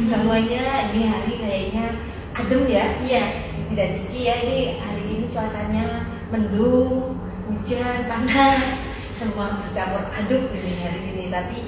Semuanya ini hari kayaknya adem ya. Iya. Dan Cici ya, ini hari ini cuacanya mendung, hujan, panas, semua bercampur aduk ini hari ini. Tapi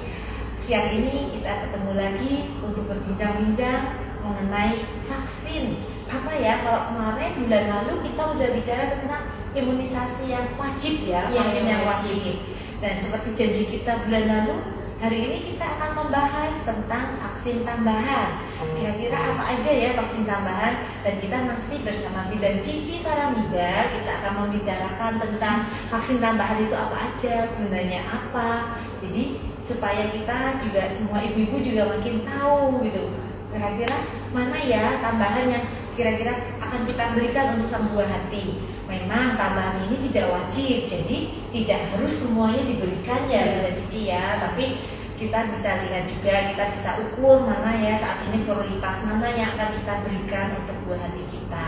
siang ini kita ketemu lagi untuk berbincang-bincang mengenai vaksin. Apa ya, kalau kemarin bulan lalu kita udah bicara tentang imunisasi yang wajib ya, vaksin yang wajib. Dan seperti janji kita bulan lalu, hari ini kita akan membahas tentang vaksin tambahan. Kira-kira apa aja ya vaksin tambahan? Dan kita masih bersama Bidan Cici Paramida. Kita akan membicarakan tentang vaksin tambahan itu apa aja, gunanya apa. Jadi supaya kita juga semua ibu-ibu juga makin tahu gitu. Kira-kira mana ya tambahan yang kira-kira akan kita berikan untuk sang buah hati. Memang tambahan ini tidak wajib, jadi tidak harus semuanya diberikan ya Bunda Cici ya. Tapi kita bisa lihat juga, kita bisa ukur mana ya saat ini prioritas mana yang akan kita berikan untuk buah hati kita.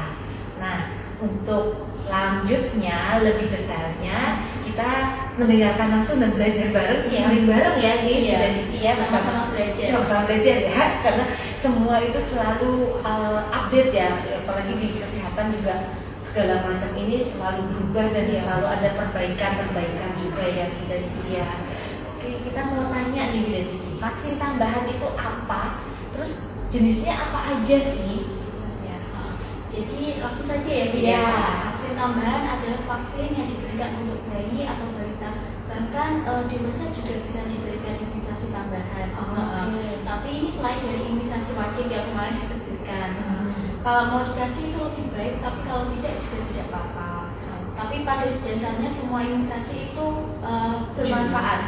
Nah, untuk lanjutnya, lebih detailnya, kita mendengarkan langsung dan belajar bareng, sharing bareng ya nih Bunda Cici ya, sama-sama belajar ya, karena semua itu selalu update ya, apalagi di kesehatan juga segala macam ini selalu berubah dan selalu ada perbaikan juga ya Bunda Cici ya. Oke, kita mau tanya nih Bunda Cici, vaksin tambahan itu apa? Terus jenisnya apa aja sih? Ya. Jadi langsung saja ya Bu ya. Vaksin tambahan adalah vaksin yang diberikan untuk bayi atau balita. Bahkan dewasa juga bisa diberikan imunisasi tambahan. Tapi ini selain dari imunisasi wajib yang kemarin disebutkan. Kalau mau dikasih itu lebih baik, tapi kalau tidak juga tidak apa-apa. Tapi pada dasarnya semua imunisasi itu bermanfaat.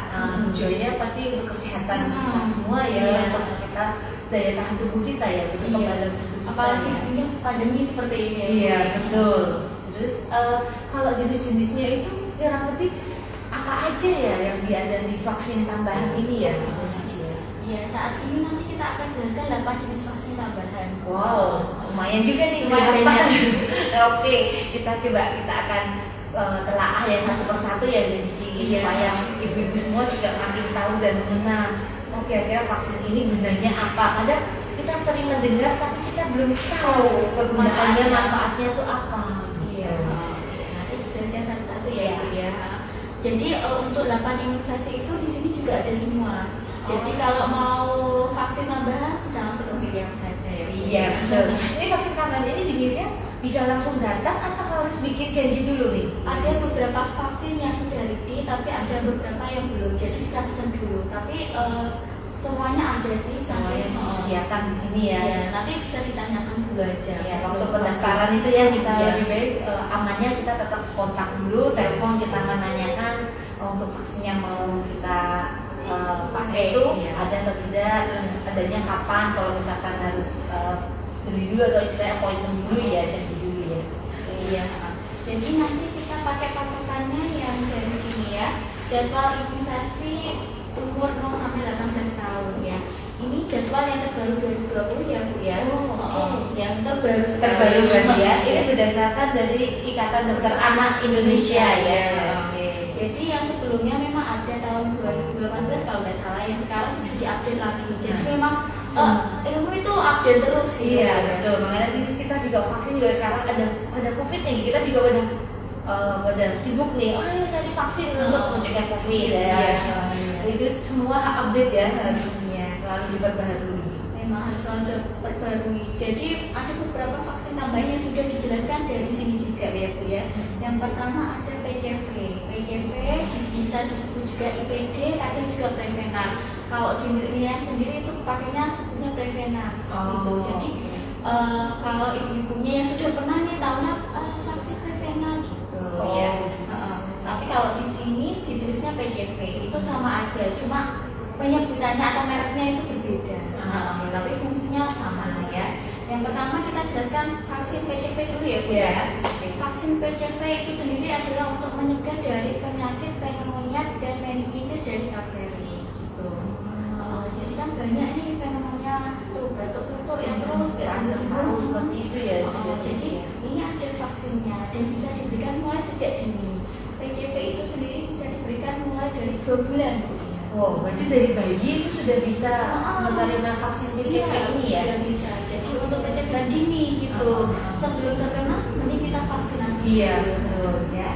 Tujuannya pasti untuk kesehatan kita semua ya, untuk kita daya tahan tubuh kita ya, untuk kekebalan tubuh. Apalagi di dunia pandemi seperti ini ya. Iya betul. Terus kalau jenis-jenisnya itu kurang lebih apa aja ya yang ada di vaksin tambahan ini ya, Mbak Cici ya? Iya, saat ini nanti kita akan jelaskan 8 jenis vaksin tambahan. Wow, lumayan juga nih. Oke, kita akan telaah ya satu persatu ya Mbak Cici, supaya ibu-ibu semua juga makin tahu dan mengenal. Oh, kira-kira vaksin ini gunanya apa? Kadang kita sering mendengar tapi kita belum tahu kegunaannya, manfaatnya itu apa. Iya. Nanti jelaskan satu-satu ya Bu ya. Jadi untuk 8 imunisasi itu di sini juga ada semua. Jadi kalau mau vaksin tambahan bisa langsung ke pilihan saja ya. Iya betul. Ini vaksin tambahan ini di meja bisa langsung datang atau harus bikin janji dulu nih? Ada beberapa vaksin yang sudah ready, tapi ada beberapa yang belum. Jadi bisa pesan dulu. Tapi semuanya ada sih. Semuanya disediakan di sini ya. Iya, nanti bisa ditanyakan dulu aja. Ya, waktu pendaftaran itu ya kita lebih baik amannya kita tetap kontak dulu, telepon kita menanyakan untuk vaksin yang mau kita pakai itu ada atau tidak, terus adanya kapan, kalau misalkan harus beli dulu atau istilahnya appointment dulu ya, janji dulu ya. Iya. Jadi nanti kita pakai patokannya yang dari sini ya, jadwal imunisasi umur 0 sampai 18 tahun ya. Ini jadwal yang terbaru 2020 ya Bu ya. Yang terbaru berarti ya. Ini berdasarkan dari Ikatan Dokter Anak Indonesia ya. Jadi yang sebelumnya memang ada tahun 2018 kalau nggak salah, yang sekarang sudah diupdate lagi. Jadi memang ilmu itu update terus gitu. Iya betul. Makanya kita juga vaksin juga sekarang ada COVID nih. Kita juga pada sibuk nih. Oh ya saya divaksin untuk mencegah COVID ya. Itu semua update ya harusnya selalu diperbaharui. Memang harus selalu diperbarui. Jadi ada beberapa vaksin tambahan yang sudah dijelaskan dari sini juga ya Bu ya. Yang pertama ada PCV. PCV bisa disebut juga IPD, ada juga Prevenar. Kalau di Indonesia sendiri itu pakainya sebutnya Prevenar. Gitu. Jadi kalau ibu-ibunya yang sudah pernah nih tahunya vaksin Prevenar gitu ya. Tapi kalau di sini ditulisnya PCV itu sama aja, cuma penyebutannya atau mereknya itu berbeda. Tapi fungsinya sama ya. Yang pertama kita jelaskan vaksin PCV dulu ya Bu ya. Vaksin PCV itu sendiri adalah untuk mencegah dari penyakit pneumonia dan meningitis dari bakteri gitu. Jadi kan banyak nih pneumonia tuh, batuk-batuk yang terus nggak sembuh seperti itu ya. Jadi ini ada vaksinnya dan bisa diberikan mulai sejak dini. PCV itu sendiri bisa diberikan mulai dari 2 bulan Bu. Oh, berarti dari bayi itu sudah bisa menerima vaksin PCV ini ya? Sudah bisa. Jadi untuk pencegahan dini gitu. Sebelum terkena, mending kita vaksinasi. Iya, dulu. betul. Ya.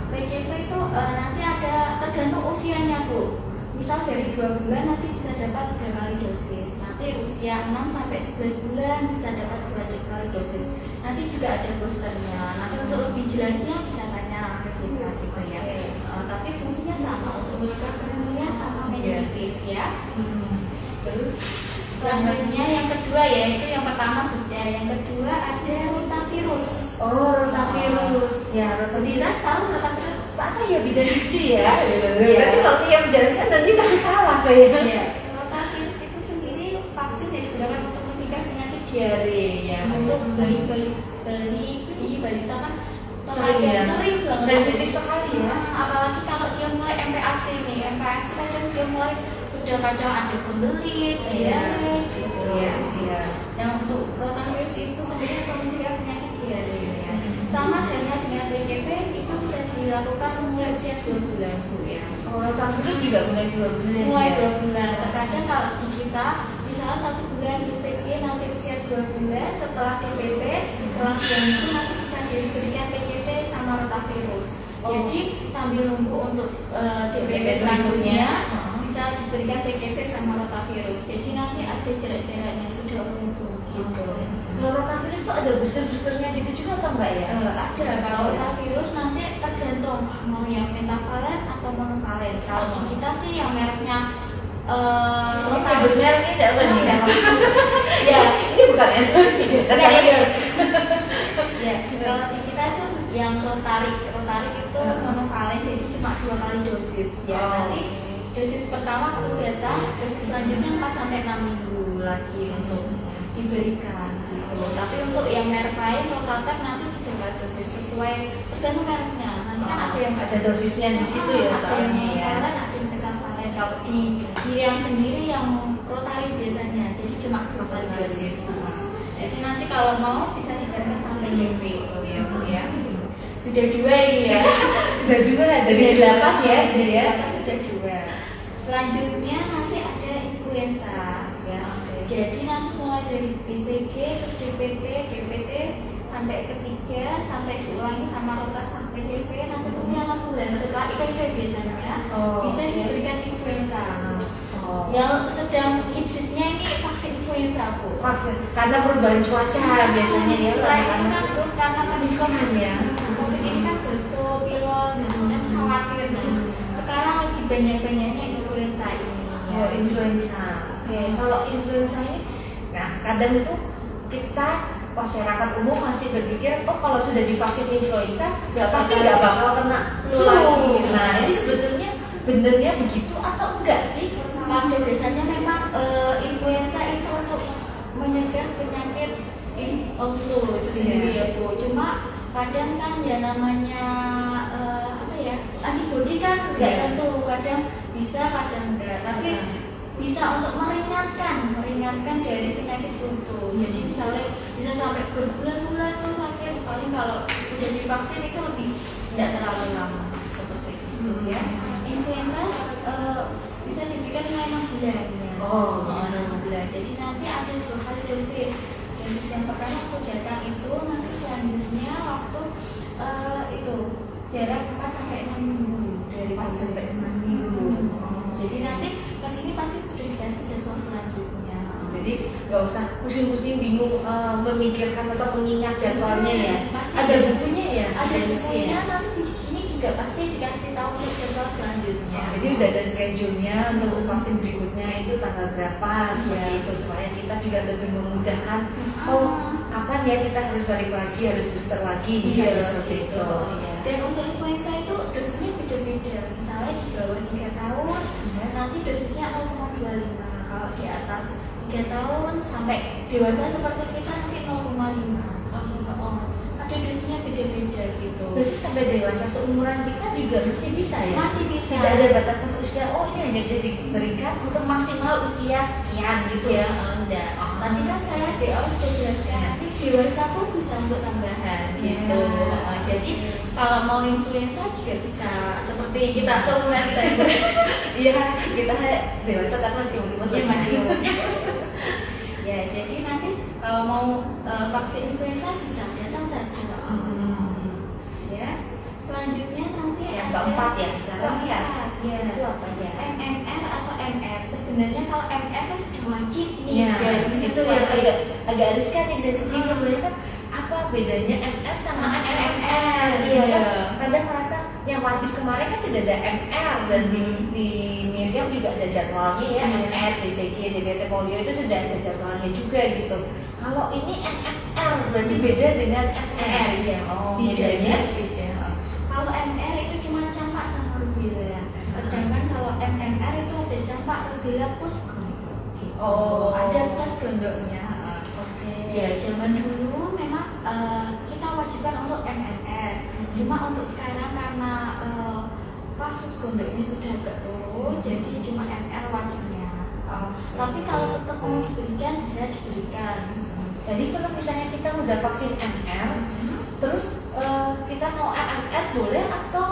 PCV itu nanti ada tergantung usianya Bu. Misal dari 2 bulan nanti bisa dapat 3 kali dosis. Nanti usia 6 sampai 11 bulan bisa dapat 2 kali dosis. Nanti juga ada boosternya. Nanti untuk lebih jelasnya bisa tanya ke kita gitu ya. Tapi fungsinya sama untuk mencegah pneumonia sama meningitis ya. Terus Selanjutnya yang kedua ya, itu yang pertama sudah. Yang kedua ada rotavirus. oh, rotavirus. Ya, Kita rotavirus. tahu rotavirus Apa ya bidang lucu ya? Iya. Berarti kalau saya menjelaskan nanti takut salah saya. Iya. Rotavirus itu sendiri vaksin yang digunakan untuk mencegah penyakit diare ya. Untuk bayi balita kan Sering ya? sering banget. Sensitif sekali ya. Apalagi kalau dia mulai MPAC nih, MPAC kadang dia mulai sudah kadang ada sembelit, diare gitu ya. Iya. Nah untuk rotavirus itu sendiri untuk mencegah penyakit diare ya. Sama halnya dengan PCV itu bisa dilakukan mulai usia 2 bulan Bu ya. Oh, rotavirus juga mulai 2 bulan. Mulai ya? 2 bulan. Terkadang kalau di kita misalnya 1 bulan BCG nanti usia 2 bulan, setelah DPT setelah 2 minggu nanti bisa diberikan PCV sama rotavirus. Jadi sambil nunggu untuk DPT selanjutnya bisa diberikan PCV sama rotavirus. Jadi nanti ada jarak-jaraknya sudah untuk gitu. Kalau rotavirus itu ada booster-boosternya gitu juga atau enggak ya? Ada. Kalau rotavirus nanti tergantung mau yang pentavalen atau monovalen. Kalau di kita sih yang mereknya Nyebut merek ini tidak apa nih? ya, Ini bukan endorse ya? enggak endorse. Ya, kalau di kita itu yang rotarik itu monovalen jadi cuma 2 kali dosis ya. Nanti dosis pertama waktu datang, dosis selanjutnya 4 sampai 6 minggu lagi untuk diberikan gitu. Tapi untuk yang merek lain rotatek nanti 3 dosis sesuai tergantung mereknya. Nanti kan ada yang Ada dosisnya di situ ya ada yang soalnya ya. monovalen, ada yang pentavalen. Kalau di yang sendiri yang rotarik biasanya jadi cuma 2 kali dosis. Jadi nanti kalau mau bisa diganti sampai JV ya Bu ya. Sudah 2 ini ya. Sudah 2, jadi 8 ya ini ya. Sudah 2. Selanjutnya nanti ada influenza ya. Jadi nanti mulai dari BCG terus DPT sampai ketiga sampai diulangi sama rota sampai PCV nanti usia 6 bulan setelah IPV biasanya bisa diberikan influenza. Yang sedang hitsnya ini vaksin influenza Bu. Vaksin karena perubahan cuaca biasanya ya. Selain itu kan karena Diskon ya. COVID ini kan betul pilon dan khawatir nih. Sekarang lagi banyak-banyaknya influenza ini. Oh, influenza. Oke, kalau influenza ini, nah kadang itu kita masyarakat umum masih berpikir, oh kalau sudah divaksin influenza, nggak bakal kena flu. lagi. Nah ini sebetulnya benernya begitu atau enggak sih? Pada dasarnya memang influenza itu untuk mencegah penyakit flu itu sendiri ya Bu. Cuma kadang kan ya namanya apa ya antibodi kan nggak tentu, kadang bisa kadang enggak. Tapi bisa untuk meringankan dari penyakit flu itu. Jadi misalnya bisa sampai berbulan-bulan tuh sakit. Paling kalau sudah divaksin itu lebih tidak terlalu lama seperti itu ya. Influenza bisa diberikan 6 bulan ya. 6 bulan. Jadi nanti ada 2 kali dosis. Dosis yang pertama waktu datang itu, nanti selanjutnya waktu itu jarak 4 sampai 6 minggu dari 4 sampai 6 minggu. Jadi nanti kesini pasti sudah dikasih jadwal selanjutnya. Jadi nggak usah pusing-pusing bingung memikirkan atau mengingat jadwalnya ya. Pasti Ada bukunya ya. Ada di bukunya, sini. nanti di sini juga pasti dikasih tahu untuk jadwal selanjutnya. Jadi udah ada schedule-nya untuk vaksin berikutnya itu tanggal berapa seperti itu supaya kita juga lebih memudahkan. Oh kapan ya kita harus balik lagi, harus booster lagi, bisa seperti itu. Dan untuk influenza itu dosisnya beda-beda. Misalnya di bawah 3 tahun, nanti dosisnya 0,25. Kalau di atas 3 tahun sampai dewasa seperti kita nanti 0,5. Ada dosisnya beda-beda gitu. Berarti sampai dewasa seumuran kita juga masih bisa ya? Masih bisa. Tidak ada batasan usia, oh ini hanya diberikan untuk maksimal usia sekian gitu Ya, enggak. Tadi kan saya di awal sudah jelaskan, nanti dewasa pun bisa untuk tambahan gitu. Jadi kalau mau influenza juga bisa seperti kita seumuran kita itu. Iya, kita dewasa tapi masih umur Ya masih umur. Ya, jadi nanti kalau mau vaksin influenza bisa datang saja. Ya, selanjutnya nanti yang ada keempat ya sekarang ya. Ya, Itu apa ya? MMR atau MR. Sebenarnya kalau MR kan sudah wajib nih. Ya, itu yang wajib. agak riskan nih dari sisi kan apa bedanya MR sama MMR? Iya. Kan kadang merasa yang wajib kemarin kan sudah ada MR dan di Miriam juga ada jadwalnya ya, MR, BCG, DBT, polio itu sudah ada jadwalnya juga gitu. Kalau ini MMR berarti beda dengan MR. Iya. Oh, Bedanya bedanya beda. Kalau MR itu cuma campak sama rubella. Sedangkan kalau MMR itu ada campak, rubella plus gondok. Oh, ada plus gondoknya. Oke. Ya, zaman dulu memang kita wajibkan untuk MMR. Cuma untuk sekarang karena kasus gondok ini sudah agak turun, jadi cuma MR wajibnya. Tapi kalau tetap mau diberikan bisa diberikan. Jadi kalau misalnya kita udah vaksin MR, terus kita mau MMR boleh atau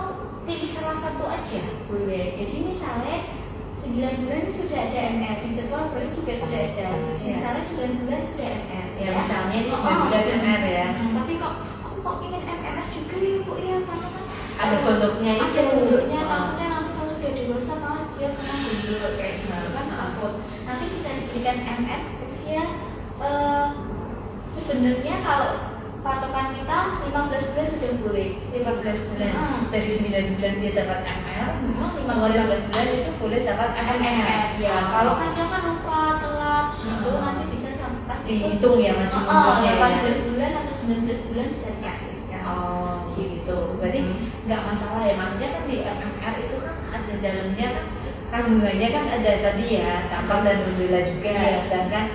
pilih salah satu aja? Boleh. Jadi misalnya 9 bulan ini sudah ada MR, di jadwal baru juga sudah ada. Misalnya 9 bulan sudah MR. Ya misalnya ini 9 bulan MR ya. Tapi kok aku kok ingin MR juga ya Bu ya, karena kan Ada gondoknya itu. ada gondoknya, takutnya nanti kalau sudah dewasa malah dia kena gondok kayak gitu kan takut. Nanti bisa diberikan MR usia sebenarnya kalau patokan kita 15 bulan sudah boleh. 15 bulan. Dari 9 bulan dia dapat MR, 15 bulan itu boleh dapat MMR. Ya, kalau kadang kan lupa telat gitu nanti bisa sampai pas Dihitung ya maju mundurnya ya. 18 bulan atau 19 bulan bisa dikasih. Oh gitu. Berarti nggak masalah ya. Maksudnya kan di MMR itu kan ada dalamnya kan kandungannya kan ada tadi ya campak dan rubella juga. Sedangkan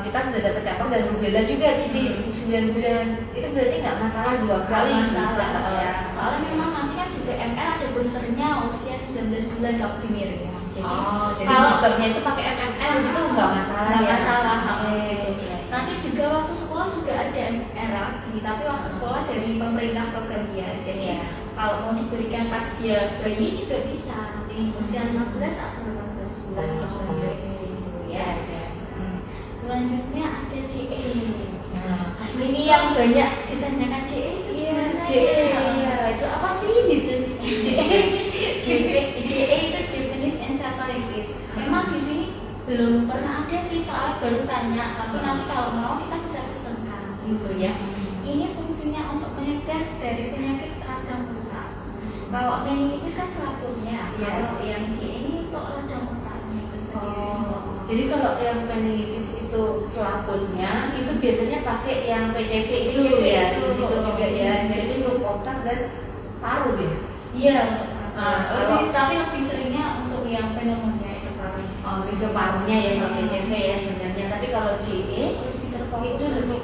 kita sudah dapat campak dan rubella juga di 9 bulan. Itu berarti nggak masalah dua kali. Masalah ya. soalnya memang nanti kan juga MR ada boosternya usia 19 bulan nggak primir ya. Jadi boosternya itu pakai MMR itu nggak masalah nggak ya. masalah Oke. gitu. Nanti juga waktu sekolah juga ada MR lagi, tapi waktu sekolah dari pemerintah program dia. Jadi kalau mau diberikan pas dia bayi juga bisa nanti usia 15 atau 18 bulan atau 19 gitu ya. Selanjutnya ada CE. Ini yang banyak ditanyakan CE itu gimana? CE itu apa sih gitu? CE itu Japanese Encephalitis. Memang di sini belum pernah ada sih, soalnya baru tanya. Tapi nanti kalau mau kita bisa pesankan gitu ya. Ini fungsinya untuk mencegah dari penyakit radang otak. Kalau meningitis kan selaputnya, kalau yang CE ini untuk radang otaknya itu sendiri. Jadi kalau yang meningitis itu selaputnya itu biasanya pakai yang PCV itu ya, di situ juga ya. Jadi untuk otak dan paru ya. Iya, tapi lebih seringnya untuk yang pneumonia itu paru. Oh, itu parunya yang pakai PCV ya sebenarnya. Tapi kalau CE Lebih terfokus itu lebih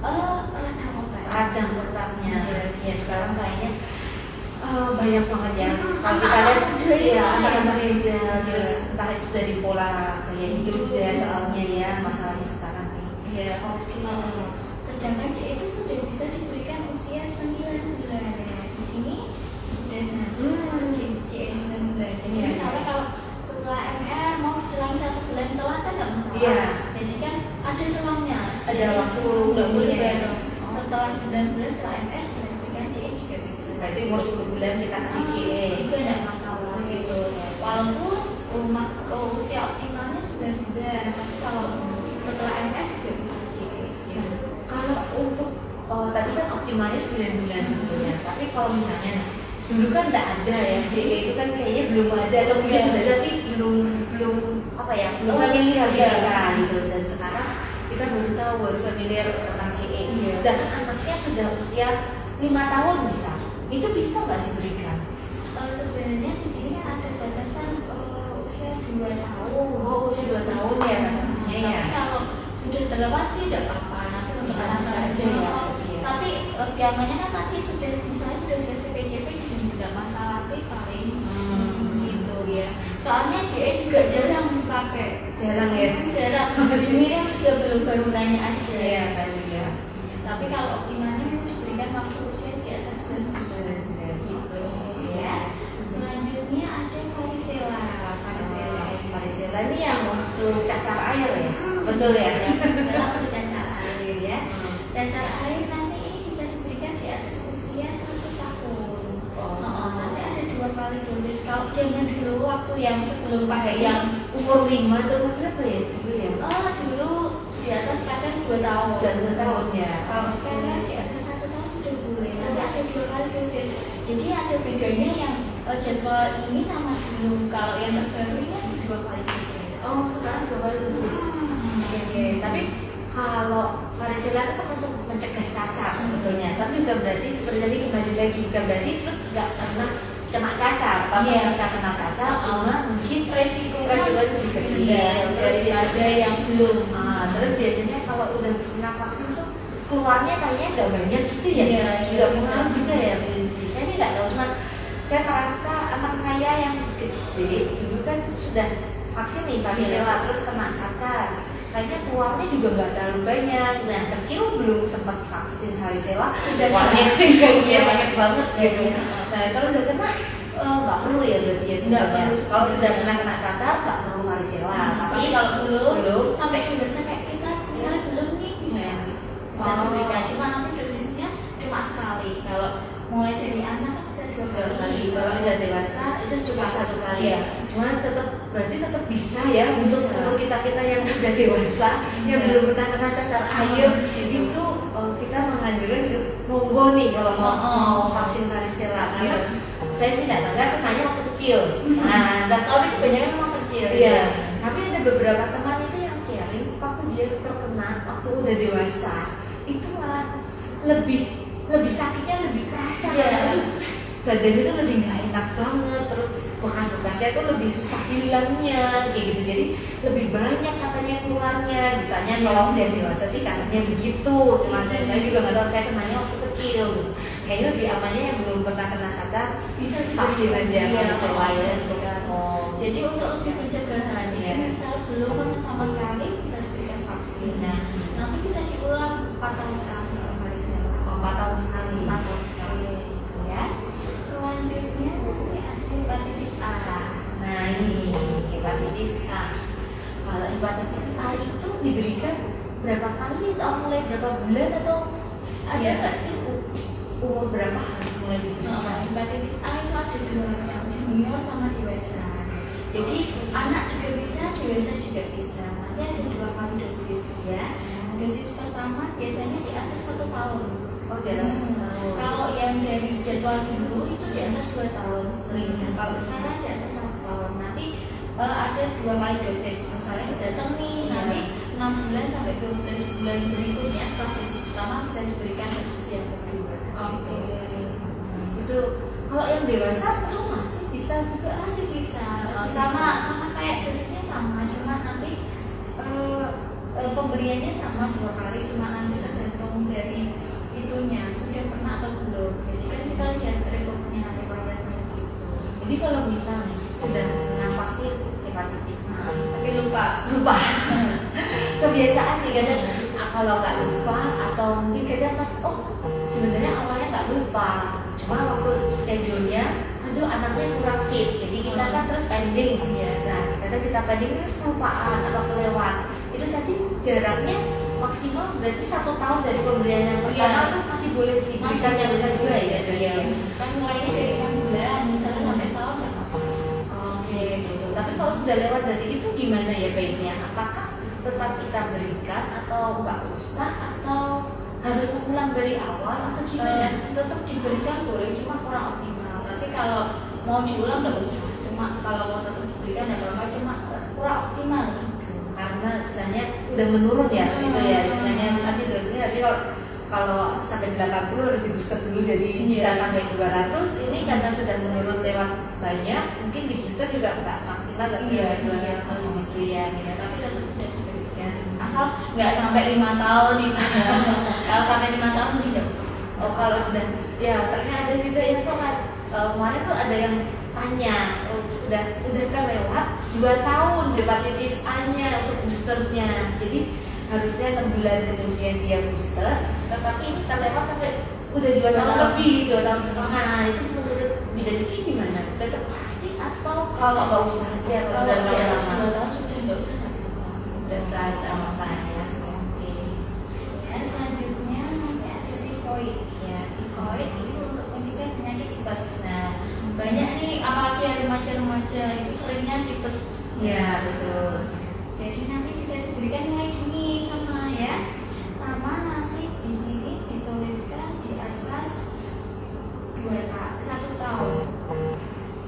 radang otak. radang otaknya. Ya sekarang kayaknya banyak banget ya. Kalau kita lihat ya anak-anak muda terus entah itu dari pola gaya hidup ya soalnya ya masalahnya sekarang nih. Iya, oke. Sedangkan CE itu sudah bisa diberikan usia 9 bulan. Di sini sudah masuk CE 9 bulan. Jadi misalnya kalau setelah MR mau diselang 1 bulan telat kan nggak masalah. Iya. Jadi kan ada selangnya. Ada waktu nggak boleh ya. bareng. Setelah 9 bulan setelah MR bisa diberikan CE juga bisa. Berarti umur 10 bulan kita kasih CE. Juga nggak masalah gitu. Walaupun usia optimalnya 9 bulan, tapi kalau setelah MR juga bisa CE. Gitu. Kalau untuk tadi kan optimalnya 9 bulan sebetulnya. Tapi kalau misalnya dulu kan nggak ada ya CE itu kan kayaknya belum ada atau mungkin sudah ada tapi belum apa ya belum familiar kita gitu. Dan sekarang kita baru tahu baru familiar tentang CE. Sedangkan anaknya sudah usia 5 tahun bisa. Itu bisa nggak diberikan? Sebenarnya di sini kan ada batasan usia 2 tahun. Oh, usia 2 tahun ya batasannya ya. Tapi kalau sudah terlewat sih tidak apa-apa. Nanti Bisa aja ya. Tapi biasanya kan nanti sudah misalnya sudah dikasih PJP di Soalnya dia juga jarang dipakai. Jarang ya. Jarang. Ini kan juga belum baru nanya aja. Iya kali ya. Tapi kalau optimalnya memang diberikan waktu usia di atas 2 bulan gitu ya. Selanjutnya ada varicella. Varicella ini yang untuk cacar air ya. Betul ya. Varicella untuk cacar air ya. Cacar air nanti ini bisa diberikan di atas usia 1 tahun. Nanti ada 2 kali dosis. Kalau zaman dulu waktu yang sebelum pakai yang umur 5 atau berapa ya dulu ya? dulu di atas kadang 2 tahun. Dan 2 tahun ya. Kalau sekarang di atas 1 tahun sudah boleh. Nanti ada 2 kali dosis. Jadi ada bedanya yang jadwal ini sama dulu. Kalau yang terbaru ini ada 2 kali dosis. Oh sekarang 2 kali dosis. Oke. Tapi kalau varicella itu kan untuk mencegah cacar sebetulnya. Tapi bukan berarti seperti tadi kembali lagi bukan berarti terus nggak pernah kena cacar. Tapi bisa kena cacar, cuma mungkin resikonya lebih kecil daripada yang belum. Terus biasanya kalau udah kena vaksin tuh keluarnya kayaknya nggak banyak gitu ya. Iya, juga bisa. kurang juga ya. Saya ini nggak tahu, cuma saya merasa anak saya yang gede dulu kan sudah vaksin nih varicella terus kena cacar. Kayaknya keluarnya juga nggak terlalu banyak. Nah, yang kecil belum sempat vaksin varicella sudah keluarnya banyak banget gitu. Nah, kalau sudah kena nggak perlu ya berarti ya sebenarnya. Kalau sudah pernah kena cacar nggak perlu varicella. Tapi kalau belum sampai dewasa kayak kita misalnya belum nih bisa diberikan. Cuma nanti dosisnya cuma sekali. Kalau mulai dari anak kan bisa 2 kali. Kalau sudah dewasa itu cuma 1 kali ya. Cuman berarti tetap bisa ya untuk kita yang udah dewasa yang belum pernah kena cacar air itu kita menganjurkan monggo nih kalau mau vaksin varicella karena saya sih nggak tahu, saya kenanya waktu kecil. Nah, tapi kebanyakan memang kecil. Iya. Tapi ada beberapa teman itu yang sharing waktu dia terkena waktu udah dewasa itu malah lebih sakitnya lebih kerasa. Badan itu lebih nggak enak banget, terus bekas-bekasnya itu lebih susah hilangnya kayak gitu. Jadi lebih banyak katanya keluarnya. Ditanya kalau udah dewasa sih katanya begitu. Cuman saya juga nggak tahu, saya kenanya waktu kecil. Kayaknya lebih amannya yang belum pernah kena cacar bisa vaksin aja varicella ya. Jadi untuk lebih pencegahan, jika misalnya belum pernah sama sekali bisa diberikan vaksin. Nah, nanti bisa diulang 4 tahun sekali kalau varicella. 4 tahun sekali. 4 tahun sekali gitu ya. Selanjutnya nanti ada hepatitis A. Nah ini hepatitis A. Kalau hepatitis A itu diberikan berapa kali atau mulai berapa bulan atau ada nggak sih umur berapa harus mulai diberikan? Hepatitis A itu ada 2 macam, junior sama dewasa. Jadi anak juga bisa, dewasa juga bisa. Nanti ada 2 kali dosis ya. Dosis pertama biasanya di atas 1 tahun. Oh di atas 1 tahun. Kalau yang dari jadwal dulu itu di atas 2 tahun seringnya. Kalau sekarang di atas 1 tahun. Nanti ada 2 kali dosis. Misalnya datang nih nanti 6 bulan sampai 12 bulan berikutnya setelah dosis pertama bisa diberikan dosis yang kedua. Oke. Itu kalau yang dewasa itu masih bisa juga. Masih bisa. Sama kayak dosisnya sama, cuma nanti pemberiannya sama 2 kali, cuma nanti tergantung dari itunya sudah pernah atau belum. Jadi kan kita lihat rekodnya nanti programnya gitu. Jadi kalau misalnya sudah kena vaksin hepatitis A Tapi lupa. Kebiasaan nih kadang kalau nggak lupa atau mungkin kadang pas sebenarnya awalnya nggak lupa, cuma waktu schedule-nya aduh anaknya kurang fit, jadi kita kan terus pending ya. Nah kadang kita pending terus kelupaan atau kelewat. Itu tadi jaraknya maksimal berarti 1 tahun dari pemberian yang pertama tuh masih boleh diberikan yang kedua ya. Kan mulainya dari 6 bulan, misalnya sampai setahun nggak masalah. Oke gitu. Tapi kalau sudah lewat dari itu gimana ya baiknya? Apakah tetap kita berikan atau nggak usah atau harus mengulang dari awal atau gimana? Tetap diberikan boleh, cuma kurang optimal. Tapi kalau mau diulang nggak usah. Cuma kalau mau tetap diberikan ya apa-apa, cuma kurang optimal. Karena misalnya udah menurun ya, itu ya istilahnya nanti dosisnya nanti kalau sampai 80 harus di booster dulu jadi bisa sampai 200. Ini karena sudah menurun lewat banyak, mungkin di booster juga nggak maksimal lagi harus mikir ya, tapi tetap bisa diberikan. Asal nggak sampai 5 tahun itu. Kalau sampai 5 tahun tidak usah. Oh kalau sudah ya soalnya ada juga yang sholat kemarin tuh ada yang tanya, udah kan lewat 2 tahun hepatitis A-nya untuk boosternya, jadi harusnya 6 bulan kemudian dia booster, tetapi ini terlewat sampai udah 2 tahun lebih, 2 tahun setengah. Itu menurut Bida Cici gimana? Tetap kasih atau kalau nggak usah aja? Kalau udah di atas lama 2 tahun sudah nggak usah udah saat apa ya? Oke. ya. Selanjutnya nanti ada tifoid ya. Tifoid itu untuk mencegah penyakit tipes. Nah, banyak nih apalagi yang remaja-remaja itu seringnya tipes. Ya betul. Jadi nanti bisa diberikan nilai dini sama ya. Sama nanti di sini dituliskan di atas 1 tahun.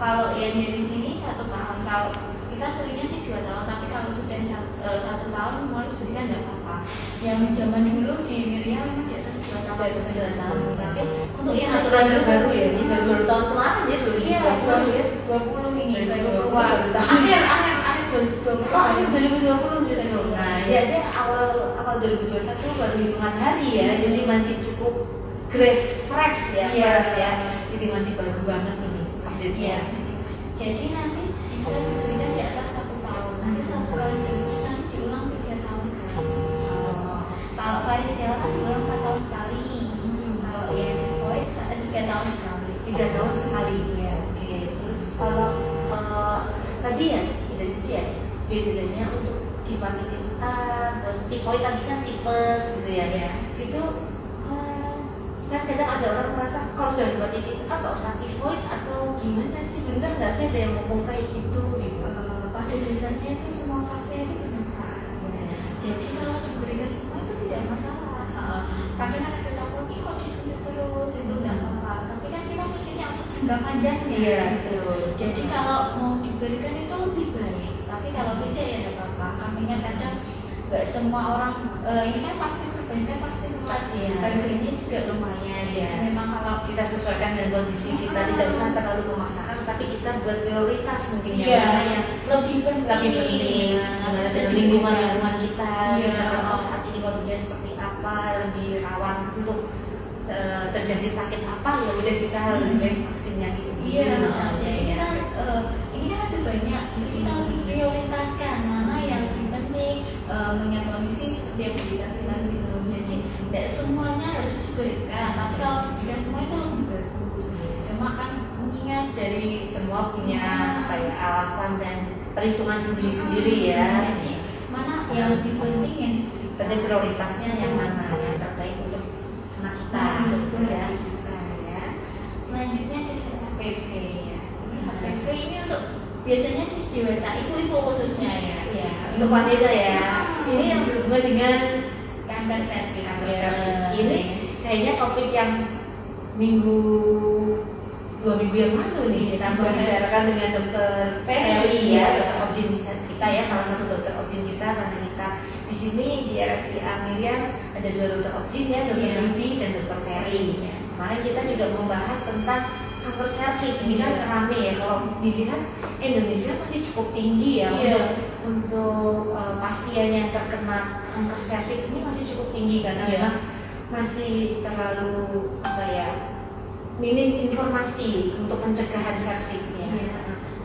Kalau yang di sini 1 tahun. Kalau kita seringnya sih 2 tahun, tapi kalau sudah 1 tahun mulai diberikan tidak apa-apa. Yang zaman dulu di Miriam memang di atas 2 tahun. Baru 9 tahun. Tapi untuk Ini yang aturan terbaru ya, ini baru tahun kemarin ya, Iya, 2020 20 ini baru 2020. keluar. Akhir 2020. Oh, akhir 2020 justru. Nah, ya aja awal 2021 baru hitungan hari ya, jadi masih cukup fresh ya, Iya. fresh ya. Jadi masih baru banget ini. Iya. Jadi nanti bisa diberikan di atas 1 tahun. Nanti 1 kali dosis nanti diulang 3 tahun sekali. Kalau varicella kan diulang 4 tahun sekali. Kalau yang tifoid 3 tahun sekali. 3 tahun sekali ya. Oke. Terus kalau tadi ya dari sisi ya bedanya untuk hepatitis A, terus tifoid tadi kan tipes gitu ya. Itu kan kadang ada orang merasa kalau sudah hepatitis A nggak usah tifoid atau gimana sih, bener nggak sih ada yang ngomong kayak gitu gitu? Pada dasarnya itu semua vaksin itu bermanfaat. Jadi kalau diberikan semua itu tidak masalah. Kadang ada takut kok disuntik terus itu tidak apa-apa. Tapi kan kita mikirnya untuk jangka panjangnya. Iya betul. Jadi kalau mau diberikan itu lebih baik. Tapi kalau tidak ya tidak apa-apa. Artinya kadang nggak semua orang ini kan vaksin kebanyakan vaksin kuat ya. Harganya juga lumayan. Iya. Jadi memang kalau Kita sesuaikan dengan kondisi kita, tidak usah terlalu memaksakan, tapi kita buat prioritas mungkin Iya, yang lebih penting. lebih penting Nah, dengan lingkungan kita. Iya. Misalkan oh, saat ini kondisinya seperti apa, lebih rawan untuk terjadi sakit apa, ya udah kita lebih baik vaksinnya gitu. Iya, misalnya jadi ya. kan ini kan ada banyak, jadi kita lebih prioritaskan mana yang lebih penting mengingat kondisi seperti yang kita bilang gitu. Jadi tidak semuanya harus diberikan, tapi kalau diberikan semua itu lebih bagus. Cuma kan mengingat dari Semua punya apa ya, alasan dan perhitungan sendiri-sendiri ya. Jadi mana yang lebih penting yang diberikan. Berarti prioritasnya yang mana yang terbaik untuk anak kita gitu ya. Ya. Selanjutnya ada HPV ya. Ini HPV ini untuk biasanya di dewasa ibu-ibu khususnya ya. Ya, untuk wanita ya. Ini yang berhubungan dengan Kanker cervix. kanker cervix. Ini kayaknya topik yang dua minggu yang lalu nih kita membicarakan dengan dokter Ferry ya, dokter objin kita ya, salah satu dokter objin kita, karena kita di sini di RSIA Miriam ada 2 dokter objin ya, dokter Yudi dan dokter Ferry. Kemarin kita juga membahas tentang kanker cervix. Ini kan rame ya, kalau dilihat Indonesia masih cukup tinggi ya untuk pasien yang terkena kanker cervix ini masih cukup tinggi karena memang masih terlalu apa ya, minim informasi untuk pencegahan cervixnya.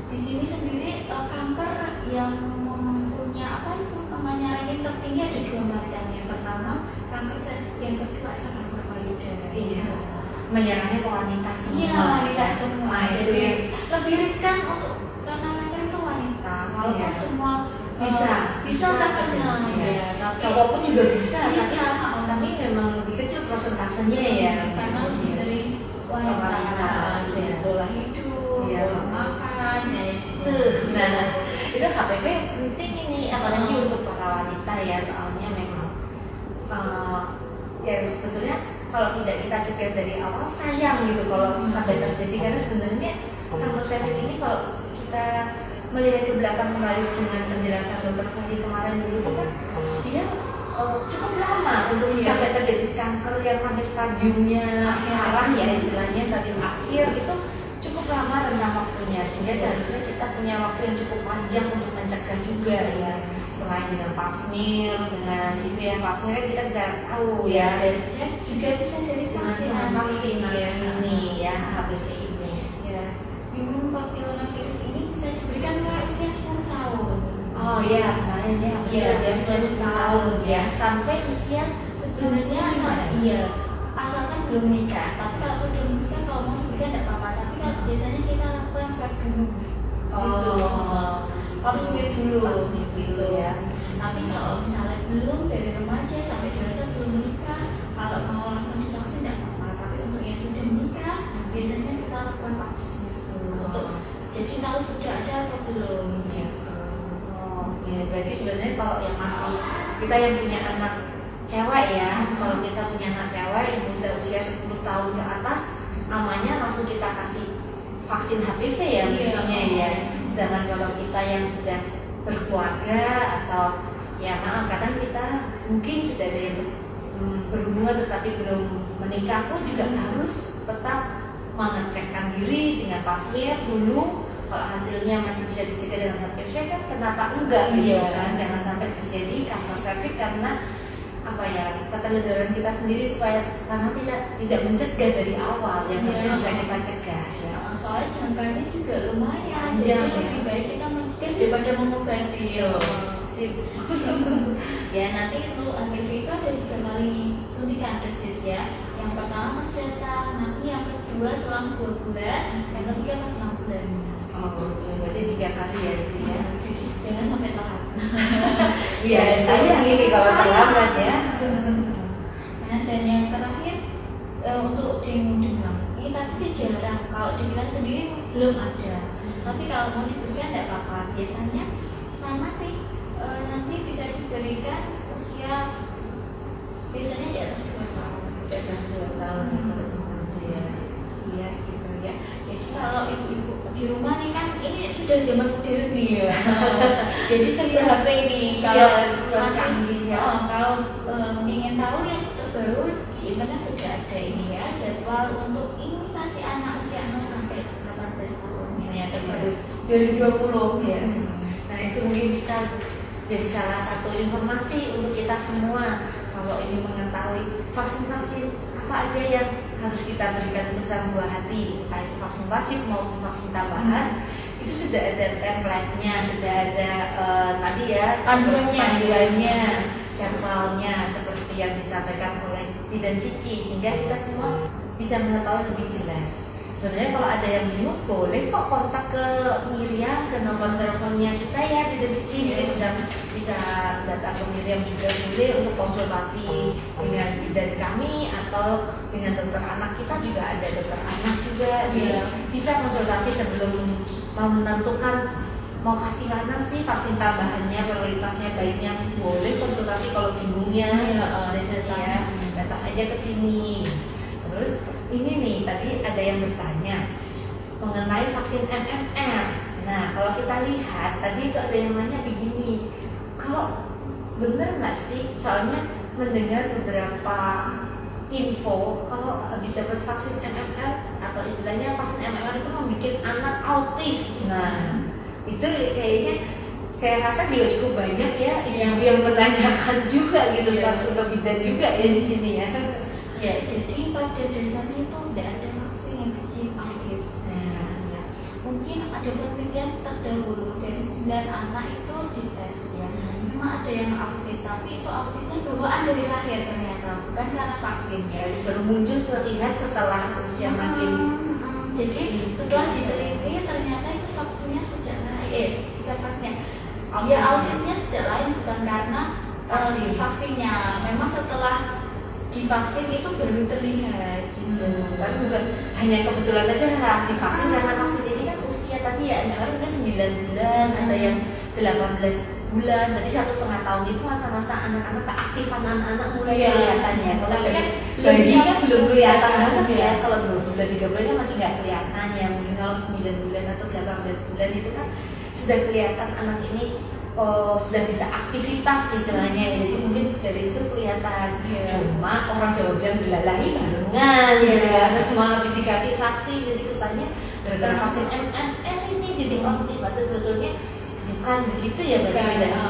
Di sini sendiri kanker yang mempunyai apa itu namanya ini tertinggi ada 2 macam. Yang pertama kanker cervix, yang kedua adalah kanker payudara. Iya. Menyerangnya ke wanita semua. Iya, wanita semua. Nah, itu Jadi ya. lebih riskan untuk karena kanker itu wanita. Walaupun semua bisa terkena ya. ya, tapi Cowok pun juga bisa. Bisa. Tapi memang lebih kecil prosentasenya ya. karena lebih sering wanita, jadi pola hidup, pola makan, ya itu. Nah, itu HPV penting ini, apalagi untuk para wanita ya, soalnya memang ya sebetulnya kalau tidak kita cegah dari awal sayang gitu kalau sampai terjadi, karena sebenarnya kanker cervix ini kalau kita melihat ke belakang kembali dengan penjelasan dokter Ferry kemarin dulu itu kan dia cukup lama untuk sampai terjadi kanker yang sampai stadiumnya parah ya, istilahnya stadium akhir itu cukup lama rentang waktunya, sehingga seharusnya kita punya waktu yang cukup panjang untuk mencegah juga ya, selain dengan pap smear, dengan itu ya, pap smear kita bisa tahu ya, Dan juga bisa dari vaksinasi vaksin ini ya, HPV ini ya. ini hampir Iya, ya 10 tahun ya, sampai usia sebenarnya iya, asalkan belum menikah. Tapi kalau sudah menikah, kalau mau menikah tidak apa-apa. Tapi kalau biasanya kita lakukan swab dulu. Gitu. Harus swab dulu, gitu ya. Tapi kalau misalnya belum, dari remaja sampai dewasa belum menikah, kalau mau langsung divaksin tidak apa-apa. Tapi untuk yang sudah menikah, biasanya kita lakukan vaksin dulu untuk jadi tahu sudah ada atau belum. Gitu. Ya, berarti sebenarnya kalau yang masih kita yang punya anak cewek ya, kalau kita punya anak cewek yang sudah usia 10 tahun ke atas, namanya langsung kita kasih vaksin HPV ya misalnya ya. Sedangkan kalau kita yang sudah berkeluarga atau ya maaf kadang kita mungkin sudah ada yang berhubungan tetapi belum menikah pun juga harus tetap mengecekkan diri dengan password dulu. Kalau hasilnya masih bisa dicegah dengan HPV kan kenapa enggak gitu kan, jangan sampai terjadi kanker serviks karena apa ya, keteledoran kita sendiri supaya karena tidak mencegah dari awal yang harusnya bisa kita cegah ya. Soalnya jangkanya juga lumayan, Panjang, jadi ya. lebih baik kita mencegah daripada mengobati. Sip. Ya nanti untuk HPV itu ada 3 kali suntikan dosis ya. Yang pertama pas datang, nanti yang kedua selang 2 bulan, yang ketiga pas 6 bulan. Oh, berarti 3 kali ya itu ya. Jadi jangan sampai telat. Iya, saya ini kalau terlambat ya. Nah dan yang terakhir untuk demo demam, ini tapi sih jarang. Kalau dibilang sendiri belum ada. Tapi kalau mau diberikan tidak apa-apa. Biasanya sama sih. Nanti bisa diberikan usia biasanya di atas 2 tahun. Di atas 2 tahun ya. Iya gitu ya. Jadi kalau ibu-ibu di rumah nih kan ini sudah zaman modern nih ya. Jadi serba HP ini. Kalau masih kalau ingin tahu yang terbaru di internet sudah ada ini ya, jadwal untuk imunisasi anak usia 0 sampai 18 tahun ini yang terbaru 2020 ya. Nah itu mungkin bisa jadi salah satu informasi untuk kita semua kalau ini mengetahui vaksin-vaksin apa aja yang harus kita berikan untuk sang buah hati, entah itu vaksin wajib maupun vaksin tambahan. Itu sudah ada template-nya, sudah ada tadi ya panduannya, jadwalnya seperti yang disampaikan oleh Bidan Cici, sehingga kita semua bisa mengetahui lebih jelas. Sebenarnya kalau ada yang bingung boleh kok kontak ke Miriam, ke nomor teleponnya kita ya Bidan Cici. Bisa datang ke Miriam juga boleh untuk konsultasi dengan bidan kami atau dengan dokter anak kita juga ada dokter anak juga bisa konsultasi sebelum menentukan mau kasih mana sih vaksin tambahannya, prioritasnya baiknya boleh konsultasi kalau bingungnya datang aja ke sini. Terus ini nih tadi ada yang bertanya mengenai vaksin MMR. Nah kalau kita lihat tadi itu ada yang nanya begini, kalau benar nggak sih, soalnya mendengar beberapa info kalau habis dapat vaksin MMR atau istilahnya vaksin MMR itu membuat anak autis. Nah itu kayaknya saya rasa juga cukup banyak ya yang menanyakan juga gitu langsung ke bidan juga ya di sini ya. Ya jadi pada dasarnya itu tidak ada vaksin yang bikin autis. Nah, mungkin ada penelitian terdahulu dari 9 anak itu dites ya. Memang ada yang autis, tapi itu autisnya bawaan dari lahir ternyata, bukan karena vaksinnya. Baru muncul terlihat setelah usia makin. Jadi setelah diteliti ternyata itu vaksinnya sejak lahir, bukan vaksinnya. Dia autisnya sejak lahir bukan karena vaksinnya. Memang setelah divaksin itu baru terlihat gitu. Tapi bukan hanya kebetulan aja divaksin karena vaksin ini kan usia tadi ya, memang udah 9 bulan, ada yang 18 bulan, berarti 1,5 tahun itu masa-masa anak-anak keaktifan anak-anak mulai kelihatannya. Kalau tapi kan bayinya belum kelihatan banget ya. Kalau 2 bulan 3 bulan kan masih nggak kelihatan ya. Mungkin kalau 9 bulan atau 18 bulan itu kan sudah kelihatan anak ini sudah bisa aktivitas istilahnya ya. Jadi mungkin dari situ kelihatan. Cuma orang Jawa bilang dilalahi barengan ya. Cuma habis dikasih vaksin jadi kesannya gara-gara vaksin MMR ini jadi autis, padahal sebetulnya bukan begitu ya Mbak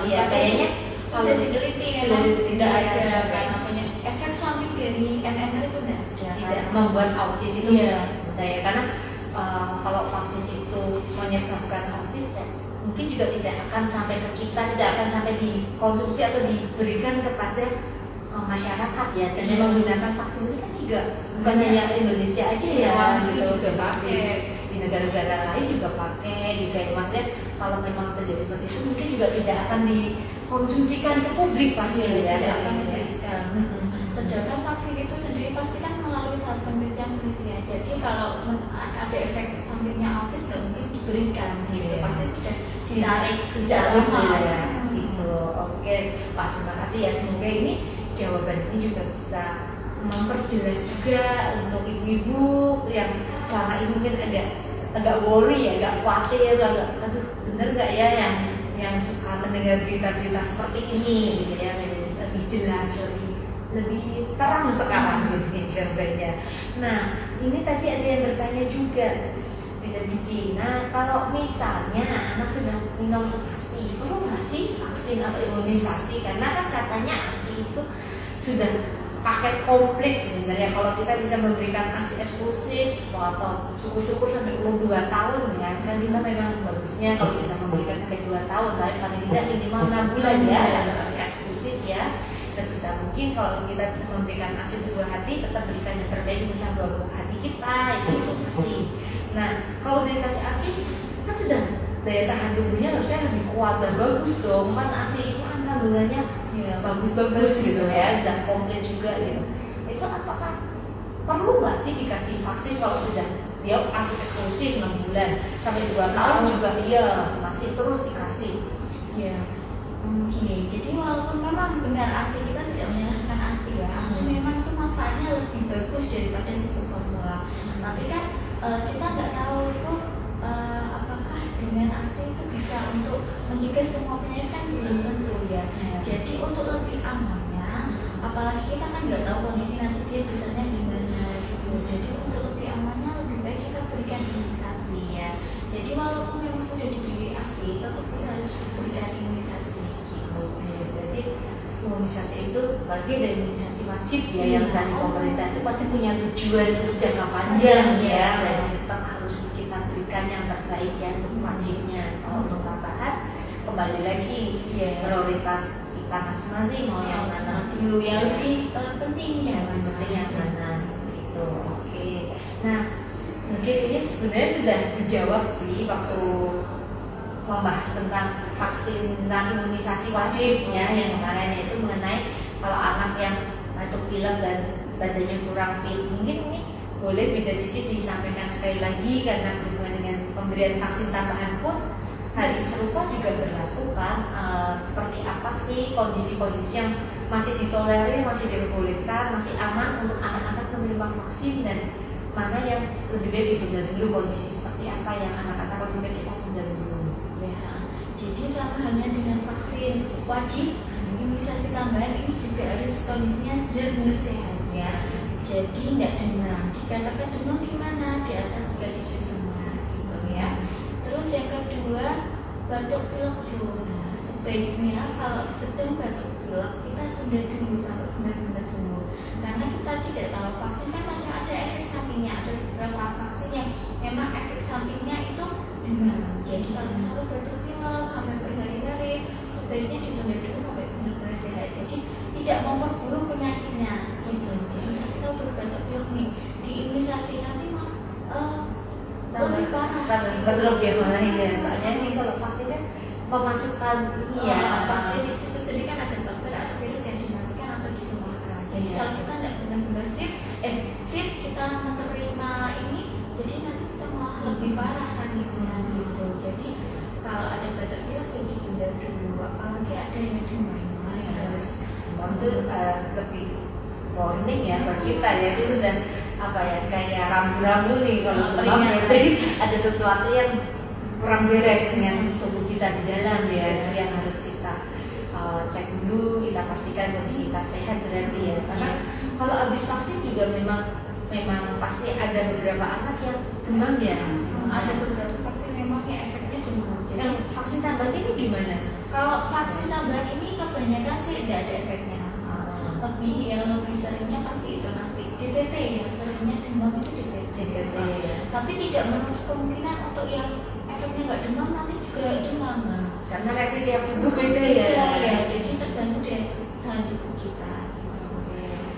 ya. Kayaknya sudah diteliti memang tidak ada kayak namanya efek samping dari MMR itu tidak membuat autis itu ya karena kalau vaksin itu menyebabkan autis ya mungkin juga tidak akan sampai ke kita, tidak akan sampai dikonsumsi atau diberikan kepada masyarakat ya. Dan yang menggunakan vaksin ini kan juga bukan hanya Indonesia aja ya, gitu. juga pakai. Di negara-negara lain juga pakai, juga maksudnya kalau memang terjadi seperti itu mungkin juga tidak akan dikonsumsikan ke publik pasti ya. Tidak akan diberikan. Sedangkan vaksin itu sendiri pasti kan melalui tahap penelitian. Jadi kalau ada efek sampingnya autis nggak mungkin diberikan, gitu. Pasti sudah ditarik sejak lama ya. Gitu. Oke, Pak, terima kasih ya. Semoga ini jawaban ini juga bisa memperjelas juga untuk ibu-ibu yang selama ini mungkin agak worry ya, agak khawatir, agak aduh bener nggak ya yang suka mendengar berita-berita seperti ini gitu ya, lebih jelas, lebih terang sekarang gitu jawabannya. Nah, ini tadi ada yang bertanya juga Bunda Cici. Nah, kalau misalnya anak sudah minum ASI, perlu nggak sih vaksin atau imunisasi? Karena kan katanya ASI itu sudah paket komplit sebenarnya. Kalau kita bisa memberikan ASI eksklusif atau syukur-syukur sampai umur 2 tahun ya, kan kita memang bagusnya kalau bisa memberikan sampai 2 tahun, tapi paling tidak minimal 6 bulan ya dalam ASI eksklusif ya. Sebisa mungkin kalau kita bisa memberikan ASI buah hati, tetap berikan yang terbaik bisa buah hati kita, itu pasti. Nah, kalau dikasih ASI kan sudah daya tahan tubuhnya harusnya lebih kuat dan bagus dong. Kan ASI itu kan kandungannya bagus-bagus gitu ya, sudah komplit juga gitu. Itu apakah perlu nggak sih dikasih vaksin kalau sudah dia ASI eksklusif 6 bulan sampai 2 tahun juga iya masih terus dikasih? Ya. Gini, jadi walaupun memang benar ASI, kita tidak menyalahkan ASI ya. ASI memang itu manfaatnya lebih bagus daripada susu formula. Tapi kan kita nggak tahu itu apakah dengan ASI itu bisa untuk mencegah semua penyakit, kan belum tentu ya. Jadi untuk lebih amannya, apalagi kita kan nggak tahu kondisi nanti dia besarnya gimana gitu. Jadi untuk lebih amannya lebih baik kita berikan imunisasi ya. Jadi walaupun memang sudah diberi ASI, tetap kita harus berikan imunisasi. Berarti imunisasi itu berarti ada imunisasi wajib ya, yang dari pemerintah itu pasti punya tujuan untuk jangka panjang ya. Berarti tetap harus kita berikan yang terbaik ya untuk wajibnya. Kalau untuk tambahan kembali lagi prioritas kita masing-masing mau yang mana dulu yang lebih penting ya, yang penting yang mana seperti itu. Oke. Nah, mungkin ini sebenarnya sudah dijawab sih waktu membahas tentang vaksin dan imunisasi wajib ya, yang kemarin itu mengenai kalau anak yang batuk pilek dan badannya kurang fit. Mungkin ini boleh Bunda Cici disampaikan sekali lagi, karena berhubungan dengan pemberian vaksin tambahan pun hal serupa juga berlaku kan. Seperti apa sih kondisi-kondisi yang masih ditolerir, masih diperbolehkan, masih aman untuk anak-anak menerima vaksin, dan mana yang lebih baik ditunda dulu, kondisi seperti apa yang anak-anak lebih baik kita tunda dulu. Jadi sama halnya dengan vaksin wajib, imunisasi tambahan ini juga harus kondisinya benar-benar sehat ya. Jadi tidak demam. Dikatakan demam gimana? Di atas 37,5 gitu ya. Terus yang kedua, batuk pilek flu. Nah, sebaiknya kalau sedang batuk pilek kita tunda dulu sampai benar-benar sembuh. Karena kita tidak tahu, vaksin kan ada efek sampingnya. Ada beberapa vaksin yang memang efek sampingnya itu demam. Jadi kalau misalnya batuk pilek sampai berhari-hari, sebaiknya ditunda dulu sampai benar-benar sehat. Jadi tidak memperburuk penyakitnya gitu. Jadi misalnya kita udah batuk pilek nih, diimunisasi nanti malah lebih parah. Betul ya, malah ya. Soalnya ini kalau vaksin kan pemasukan ini ya, vaksin di situ sendiri kan ada bakteri atau virus yang dimatikan atau dikeluarkan. Jadi kalau kita tidak benar-benar fit, kita menerima ini, jadi nanti kita malah lebih parah sakitnya gitu. Jadi kalau ada batuk pilek ya ditunda dulu, apalagi ada yang demam ya harus itu lebih warning ya buat kita ya. Itu sudah apa ya, kayak rambu-rambu nih kalau demam berarti ada sesuatu yang kurang beres dengan tubuh kita di dalam ya, yang harus kita cek dulu, kita pastikan kondisi kita sehat berarti ya. Karena kalau habis vaksin juga memang pasti ada beberapa anak yang demam ya. Ada beberapa vaksin memang yang efeknya demam. Yang vaksin tambahan ini gimana? Kalau vaksin tambahan ini kebanyakan sih tidak ada efeknya. Lebih seringnya pasti itu nanti DPT ya, seringnya demam itu DPT. DPT. Tapi tidak menutup kemungkinan untuk yang efeknya nggak demam nanti juga demam. Karena reaksi tiap tubuh beda Iya, ya. ya, jadi tergantung dari tahan tubuh kita gitu.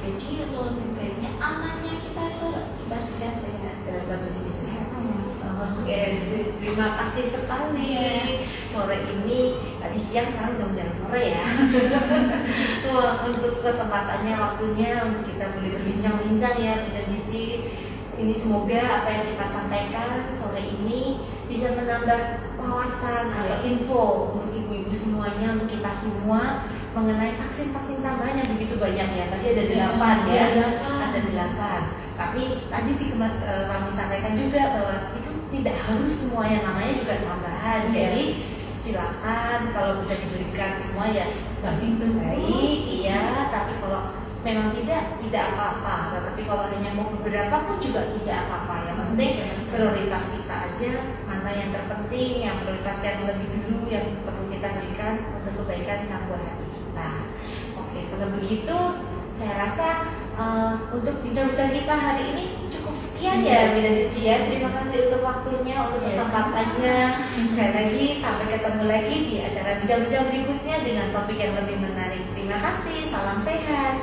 Jadi untuk lebih baiknya amannya kita itu dipastikan sehat. Dalam kondisi sehat. Oke, terima kasih sekali. Sore ini, tadi siang, sekarang udah menjelang sore ya. Wah, untuk kesempatannya, waktunya untuk kita boleh berbincang-bincang ya dengan Cici. Ini semoga apa yang kita sampaikan sore ini bisa menambah wawasan atau info untuk ibu-ibu semuanya, untuk kita semua mengenai vaksin-vaksin tambahan yang begitu banyak ya. Tadi ada 8 ya, ada 8. Tapi tadi kami sampaikan juga bahwa itu tidak harus semua, yang namanya juga tambahan. Jadi silakan kalau bisa diberikan semua ya lebih baik, iya. Tapi kalau memang tidak apa-apa. Tetapi kalau hanya mau beberapa pun juga tidak apa-apa. Yang penting prioritas kita aja, mana yang terpenting, yang prioritas yang lebih dulu yang perlu kita berikan untuk kebaikan sang buah hati kita. Oke, kalau begitu saya rasa untuk bincang-bincang kita hari ini cukup sekian ya Bina Cici ya. Terima kasih untuk waktunya, untuk kesempatannya. Sekali lagi sampai ketemu lagi di acara bincang-bincang berikutnya dengan topik yang lebih menarik. Terima kasih, salam sehat.